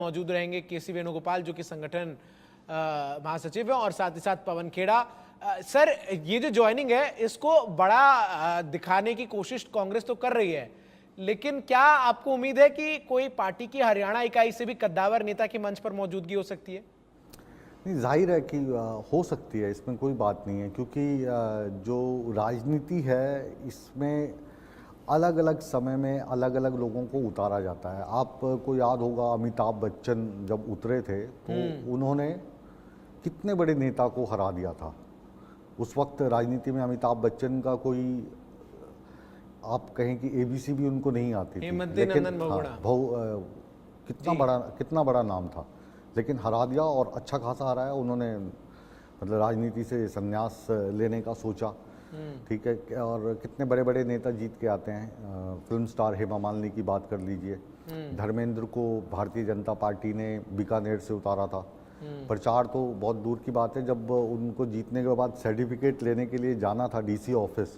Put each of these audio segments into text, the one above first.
मौजूद रहेंगे केसी वेणुगोपाल जो कि संगठन महासचिव है और साथ ही साथ पवन खेड़ा। सर, ये जो ज्वाइनिंग है इसको बड़ा दिखाने की कोशिश कांग्रेस तो कर रही है, लेकिन क्या आपको उम्मीद है कि कोई पार्टी की हरियाणा इकाई से भी कद्दावर नेता की मंच पर मौजूदगी हो सकती है? नहीं, जाहिर है कि हो सकती है, इसमें कोई बात नहीं है, क्योंकि जो राजनीति है इसमें अलग अलग समय में अलग अलग लोगों को उतारा जाता है। आपको याद होगा अमिताभ बच्चन जब उतरे थे तो उन्होंने कितने बड़े नेता को हरा दिया था। उस वक्त राजनीति में अमिताभ बच्चन का कोई, आप कहें कि एबीसी भी उनको नहीं आती थी, लेकिन कितना बड़ा नाम था, लेकिन हरा दिया और अच्छा खासा हराया उन्होंने। मतलब राजनीति से संन्यास लेने का सोचा, ठीक है। और कितने बड़े बड़े नेता जीत के आते हैं। फिल्म स्टार हेमा मालिनी की बात कर लीजिए, धर्मेंद्र को भारतीय जनता पार्टी ने बीकानेर से उतारा था। प्रचार तो बहुत दूर की बात है, जब उनको जीतने के बाद सर्टिफिकेट लेने के लिए जाना था डीसी ऑफिस,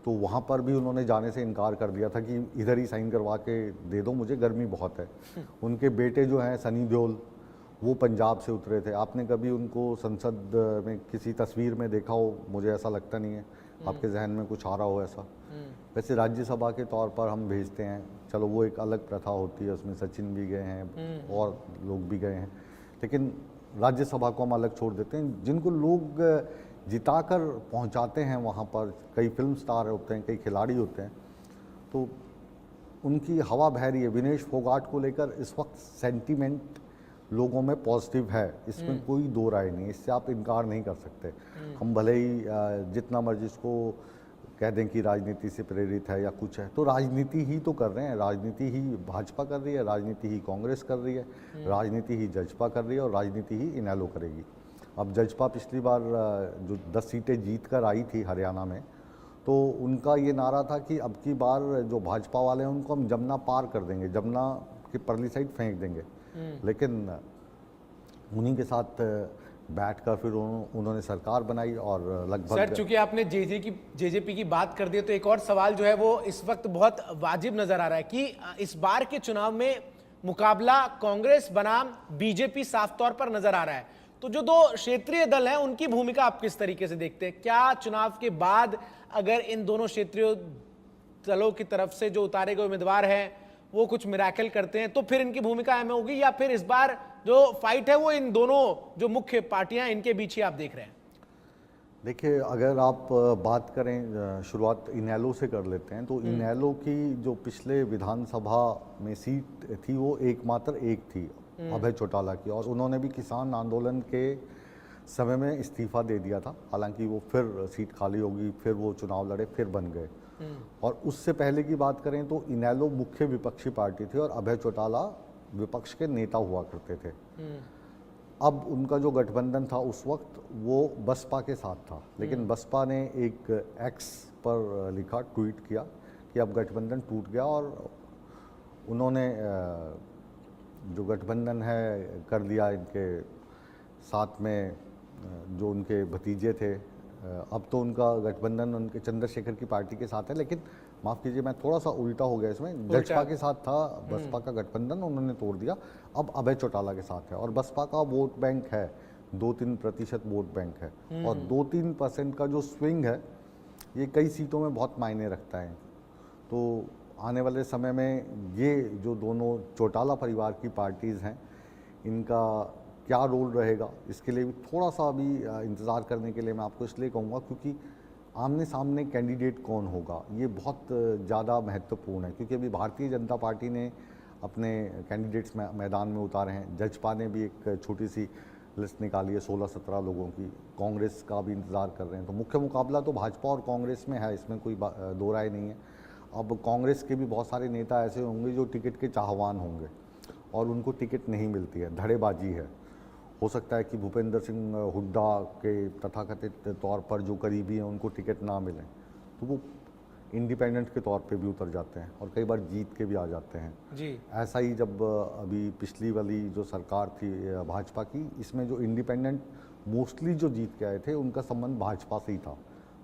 तो वहाँ पर भी उन्होंने जाने से इनकार कर दिया था कि इधर ही साइन करवा के दे दो, मुझे गर्मी बहुत है। उनके बेटे जो हैं सनी देओल, वो पंजाब से उतरे थे। आपने कभी उनको संसद में किसी तस्वीर में देखा हो? मुझे ऐसा लगता नहीं है। आपके जहन में कुछ आ रहा हो ऐसा? वैसे राज्यसभा के तौर पर हम भेजते हैं, चलो वो एक अलग प्रथा होती है, उसमें सचिन भी गए हैं और लोग भी गए हैं, लेकिन राज्यसभा को हम अलग छोड़ देते हैं। जिनको लोग जिताकर पहुंचाते हैं वहाँ पर, कई फिल्म स्टार होते हैं, कई खिलाड़ी होते हैं, तो उनकी हवा बह रही है। विनेश फोगाट को लेकर इस वक्त सेंटीमेंट लोगों में पॉजिटिव है, इसमें कोई दो राय नहीं, इससे आप इनकार नहीं कर सकते। हम भले ही जितना मर्जी इसको कह दें कि राजनीति से प्रेरित है या कुछ है, तो राजनीति ही तो कर रहे हैं। राजनीति ही भाजपा कर रही है, राजनीति ही कांग्रेस कर रही है, राजनीति ही जजपा कर रही है और राजनीति ही इनेलो करेगी। अब जजपा पिछली बार जो 10 सीटें जीत कर आई थी हरियाणा में, तो उनका ये नारा था कि अब की बार जो भाजपा वाले हैं उनको हम जमुना पार कर देंगे, जमुना की परली साइड फेंक देंगे। लेकिन उन्हीं के साथ बैठकर फिर उन्होंने सरकार बनाई और लगभग। सर, चूंकि आपने जेजेपी की बात कर दी, तो एक और सवाल जो है वो इस वक्त बहुत वाजिब नजर आ रहा है कि इस बार के चुनाव में मुकाबला कांग्रेस बनाम बीजेपी साफ तौर पर नजर आ रहा है। तो जो दो क्षेत्रीय दल हैं उनकी भूमिका आप किस तरीके से देखते हैं? क्या चुनाव के बाद अगर इन दोनों क्षेत्रीय दलों की तरफ से जो उतारे गए उम्मीदवार हैं वो कुछ मिराकल करते हैं तो फिर इनकी भूमिका अहम होगी, या फिर इस बार जो फाइट है वो इन दोनों जो मुख्य पार्टियां इनके बीच ही आप देख रहे हैं? देखिए, अगर आप बात करें, शुरुआत इनेलो से कर लेते हैं, तो इनेलो की जो पिछले विधानसभा में सीट थी वो एकमात्र एक थी, अभय चौटाला की, और उन्होंने भी किसान आंदोलन के समय में इस्तीफा दे दिया था। हालांकि वो फिर सीट खाली होगी, फिर वो चुनाव लड़े, फिर बन गए। और उससे पहले की बात करें तो इनेलो मुख्य विपक्षी पार्टी थी और अभय चौटाला विपक्ष के नेता हुआ करते थे। अब उनका जो गठबंधन था उस वक्त वो बसपा के साथ था, लेकिन बसपा ने एक एक्स पर लिखा, ट्वीट किया कि अब गठबंधन टूट गया और उन्होंने जो गठबंधन है कर लिया इनके साथ में जो उनके भतीजे थे। अब तो उनका गठबंधन उनके चंद्रशेखर की पार्टी के साथ है, लेकिन माफ़ कीजिए मैं थोड़ा सा उल्टा हो गया इसमें, जजपा के साथ था बसपा का गठबंधन, उन्होंने तोड़ दिया, अब अभय चौटाला के साथ है। और बसपा का वोट बैंक है 2-3% वोट बैंक है, और 2-3% का जो स्विंग है ये कई सीटों में बहुत मायने रखता है। तो आने वाले समय में ये जो दोनों चौटाला परिवार की पार्टीज़ हैं, इनका क्या रोल रहेगा, इसके लिए भी थोड़ा सा अभी इंतज़ार करने के लिए मैं आपको इसलिए कहूँगा, क्योंकि आमने सामने कैंडिडेट कौन होगा ये बहुत ज़्यादा महत्वपूर्ण है। क्योंकि अभी भारतीय जनता पार्टी ने अपने कैंडिडेट्स मैदान में उतारे हैं, जजपा ने भी एक छोटी सी लिस्ट निकाली है 16-17 लोगों की, कांग्रेस का भी इंतज़ार कर रहे हैं। तो मुख्य मुकाबला तो भाजपा और कांग्रेस में है, इसमें कोई दो राय नहीं है। अब कांग्रेस के भी बहुत सारे नेता ऐसे होंगे जो टिकट के चाहवान होंगे और उनको टिकट नहीं मिलती है, धड़ेबाजी है। हो सकता है कि भूपेंद्र सिंह हुड्डा के तथाकथित तौर पर जो करीबी हैं उनको टिकट ना मिलें, तो वो इंडिपेंडेंट के तौर पे भी उतर जाते हैं और कई बार जीत के भी आ जाते हैं जी। ऐसा ही जब अभी पिछली वाली जो सरकार थी भाजपा की, इसमें जो इंडिपेंडेंट मोस्टली जो जीत के आए थे उनका संबंध भाजपा से ही था,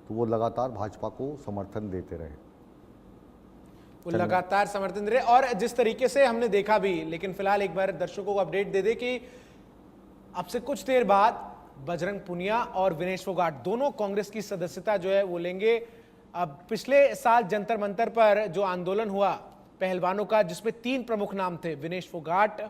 तो वो लगातार भाजपा को समर्थन देते रहे। वो लगातार समर्थन दे रहे और जिस तरीके से हमने देखा भी, लेकिन फिलहाल एक बार दर्शकों को अपडेट दे दे कि अब से कुछ देर बाद बजरंग पुनिया और विनेश फोगाट दोनों कांग्रेस की सदस्यता जो है वो लेंगे। अब पिछले साल जंतर मंतर पर जो आंदोलन हुआ पहलवानों का, जिसमें 3 प्रमुख नाम थे, विनेश फोगाट,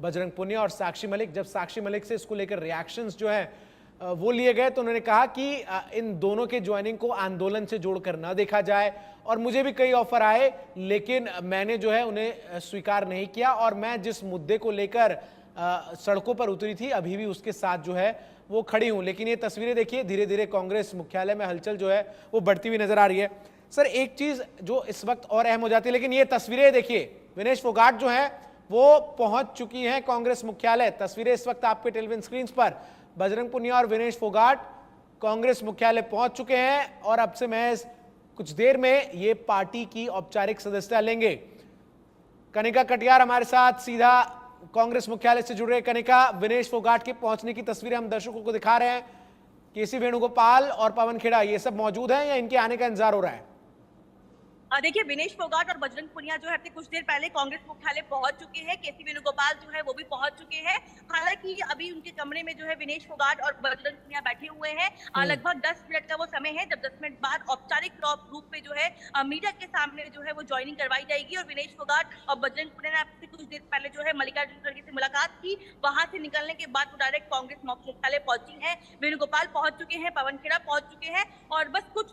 बजरंग पुनिया और साक्षी मलिक। जब साक्षी मलिक से इसको लेकर रिएक्शंस जो है वो लिए गए तो उन्होंने कहा कि इन दोनों के ज्वाइनिंग को आंदोलन से जोड़कर ना देखा जाए। और मुझे भी कई ऑफर आए लेकिन मैंने जो है उन्हें स्वीकार नहीं किया और मैं जिस मुद्दे को लेकर सड़कों पर उतरी थी अभी भी उसके साथ जो है वो खड़ी हूं। लेकिन ये तस्वीरें देखिए, धीरे धीरे कांग्रेस मुख्यालय में हलचल जो है वो बढ़ती हुई नजर आ रही है। सर एक चीज जो इस वक्त और अहम हो जाती है, लेकिन ये तस्वीरें देखिए, विनेश फोगाट जो है वो पहुंच चुकी हैं कांग्रेस मुख्यालय। तस्वीरें इस वक्त आपके टेलीविजन स्क्रीन पर, बजरंग पुनिया और विनेश फोगाट कांग्रेस मुख्यालय पहुंच चुके हैं और अब से महज कुछ देर में ये पार्टी की औपचारिक सदस्यता लेंगे। कनिका कटियार हमारे साथ सीधा कांग्रेस मुख्यालय से जुड़ रहे। कनिका, विनेश फोगाट के पहुंचने की तस्वीरें हम दर्शकों को दिखा रहे हैं। केसी वेणुगोपाल और पवन खेड़ा ये सब मौजूद हैं या इनके आने का इंतजार हो रहा है? देखिए, विनेश फोगाट और बजरंग पुनिया जो है कुछ देर पहले कांग्रेस मुख्यालय पहुंच चुके हैं। केसी वेणुगोपाल जो है वो भी पहुंच चुके हैं। हालांकि अभी उनके कमरे में जो है विनेश फोगाट और बजरंग पुनिया बैठे हुए हैं। लगभग 10 मिनट का वो समय है जब 10 मिनट बाद औपचारिक रूप में जो है मीडिया के सामने जो है वो ज्वाइनिंग करवाई जाएगी। और विनेश फोगाट और बजरंग पुनिया ने आपसे कुछ देर पहले जो है मल्लिकार्जुन खड़गे से मुलाकात की। वहां से निकलने के बाद वो डायरेक्ट कांग्रेस मुख्यालय पहुंची है। वेणुगोपाल पहुंच चुके हैं, पवन खेड़ा पहुंच चुके हैं और बस कुछ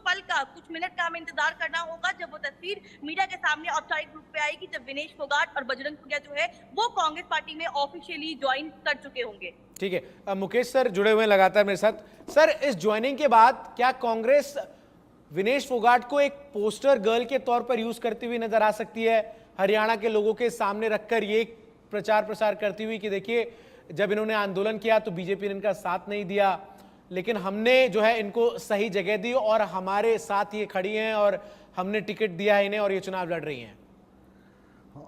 मिनट का हमें इंतजार करना होगा जब वो तस्वीर मीडिया के सामने औपचारिक रूप में आएगी, जब विनेश फोगाट और बजरंग पुनिया जो है वो कांग्रेस पार्टी में ऑफिशियली ज्वाइन कर चुके होंगे। ठीक है, अब मुकेश सर जुड़े हुए हैं लगातार मेरे साथ। सर, इस ज्वाइनिंग के बाद क्या कांग्रेस विनेश फोगाट को एक पोस्टर गर्ल के तौर पर यूज करती हुई नजर आ सकती है, हरियाणा के लोगों के सामने रखकर ये प्रचार प्रसार करती हुई कि देखिए जब इन्होंने आंदोलन किया तो बीजेपी ने इनका साथ नहीं दिया, लेकिन हमने जो है इनको सही जगह दी और हमारे साथ ये खड़ी हैं और हमने टिकट दिया है इन्हें और ये चुनाव लड़ रही हैं?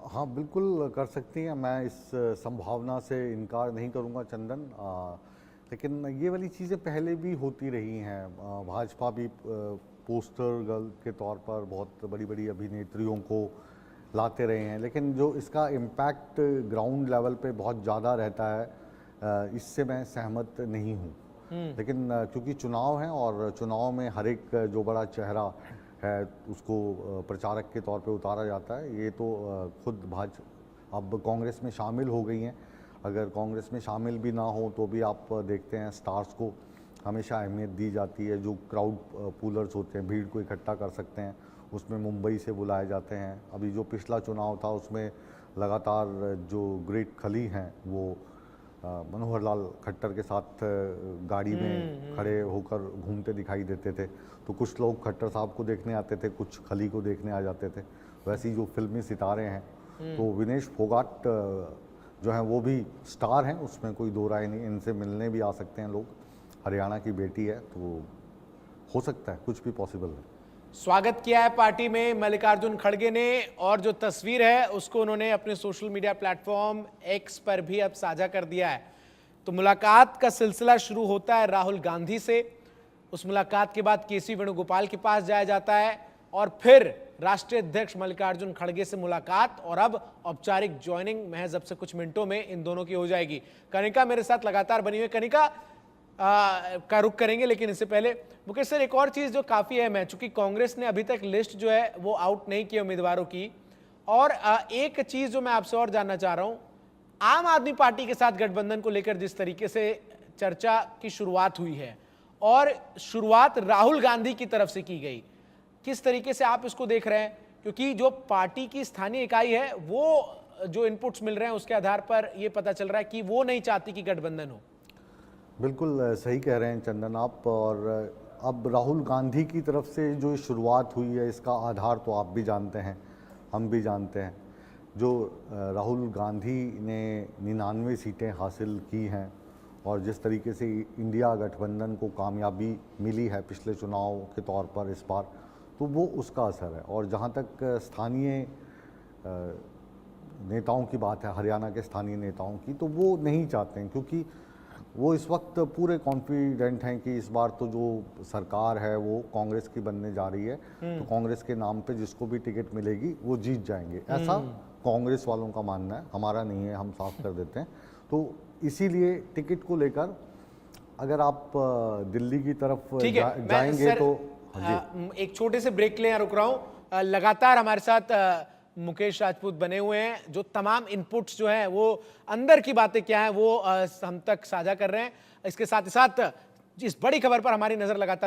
हाँ, बिल्कुल कर सकती हैं। मैं इस संभावना से इनकार नहीं करूंगा चंदन। लेकिन ये वाली चीज़ें पहले भी होती रही हैं। भाजपा भी पोस्टर गर्ल के तौर पर बहुत बड़ी बड़ी अभिनेत्रियों को लाते रहे हैं, लेकिन जो इसका इम्पैक्ट ग्राउंड लेवल पे बहुत ज़्यादा रहता है, इससे मैं सहमत नहीं हूँ। लेकिन क्योंकि चुनाव हैं और चुनाव में हर एक जो बड़ा चेहरा है उसको प्रचारक के तौर पे उतारा जाता है। ये तो खुद अब कांग्रेस में शामिल हो गई हैं। अगर कांग्रेस में शामिल भी ना हो तो भी आप देखते हैं स्टार्स को हमेशा अहमियत दी जाती है। जो क्राउड पुलर्स होते हैं, भीड़ को इकट्ठा कर सकते हैं, उसमें मुंबई से बुलाए जाते हैं। अभी जो पिछला चुनाव था उसमें लगातार जो ग्रेट खली हैं वो मनोहर लाल खट्टर के साथ गाड़ी में खड़े होकर घूमते दिखाई देते थे। तो कुछ लोग खट्टर साहब को देखने आते थे, कुछ खली को देखने आ जाते थे। वैसे ही जो फिल्मी सितारे हैं, तो विनेश फोगाट जो हैं वो भी स्टार हैं, उसमें कोई दो राय नहीं। इनसे मिलने भी आ सकते हैं लोग। हरियाणा की बेटी है तो हो सकता है, कुछ भी पॉसिबल है। स्वागत किया है पार्टी में मल्लिकार्जुन खड़गे ने और जो तस्वीर है उसको उन्होंने अपने सोशल मीडिया प्लेटफॉर्म एक्स पर भी अब साझा कर दिया है। तो मुलाकात का सिलसिला शुरू होता है राहुल गांधी से। उस मुलाकात के बाद केसी वेणुगोपाल के पास जाया जाता है और फिर राष्ट्रीय अध्यक्ष मल्लिकार्जुन खड़गे से मुलाकात और अब औपचारिक ज्वाइनिंग महज अब से कुछ मिनटों में इन दोनों की हो जाएगी। कनिका मेरे साथ लगातार बनी हुई। कनिका का रुख करेंगे, लेकिन इससे पहले मुकेश सर एक और चीज जो काफी अहम है, चूंकि कांग्रेस ने अभी तक लिस्ट जो है वो आउट नहीं की उम्मीदवारों की, और एक चीज जो मैं आपसे और जानना चाह रहा हूं, आम आदमी पार्टी के साथ गठबंधन को लेकर जिस तरीके से चर्चा की शुरुआत हुई है और शुरुआत राहुल गांधी की तरफ से की गई, किस तरीके से आप इसको देख रहे हैं? क्योंकि जो पार्टी की स्थानीय इकाई है वो जो इनपुट्स मिल रहे हैं उसके आधार पर यह पता चल रहा है कि वो नहीं चाहती कि गठबंधन हो। बिल्कुल सही कह रहे हैं चंदन आप। और अब राहुल गांधी की तरफ से जो शुरुआत हुई है इसका आधार तो आप भी जानते हैं, हम भी जानते हैं। जो राहुल गांधी ने 99 सीटें हासिल की हैं और जिस तरीके से इंडिया गठबंधन को कामयाबी मिली है पिछले चुनाव के तौर पर इस बार, तो वो उसका असर है। और जहाँ तक स्थानीय नेताओं की बात है, हरियाणा के स्थानीय नेताओं की, तो वो नहीं चाहते हैं, क्योंकि वो इस वक्त पूरे कॉन्फिडेंट हैं कि इस बार तो जो सरकार है वो कांग्रेस की बनने जा रही है, तो कांग्रेस के नाम पे जिसको भी टिकट मिलेगी वो जीत जाएंगे, ऐसा कांग्रेस वालों का मानना है, हमारा नहीं है, हम साफ कर देते हैं। तो इसीलिए टिकट को लेकर अगर आप दिल्ली की तरफ ठीक है, मैं जाएंगे सर, तो जी। एक छोटे से ब्रेक ले रुक रहा हूं। लगातार हमारे साथ मुकेश राजपूत बने हुए हैं, जो तमाम इनपुट्स जो हैं वो अंदर की बातें क्या है वो हम तक साझा कर रहे हैं। इसके साथ ही साथ इस बड़ी खबर पर हमारी नजर लगातार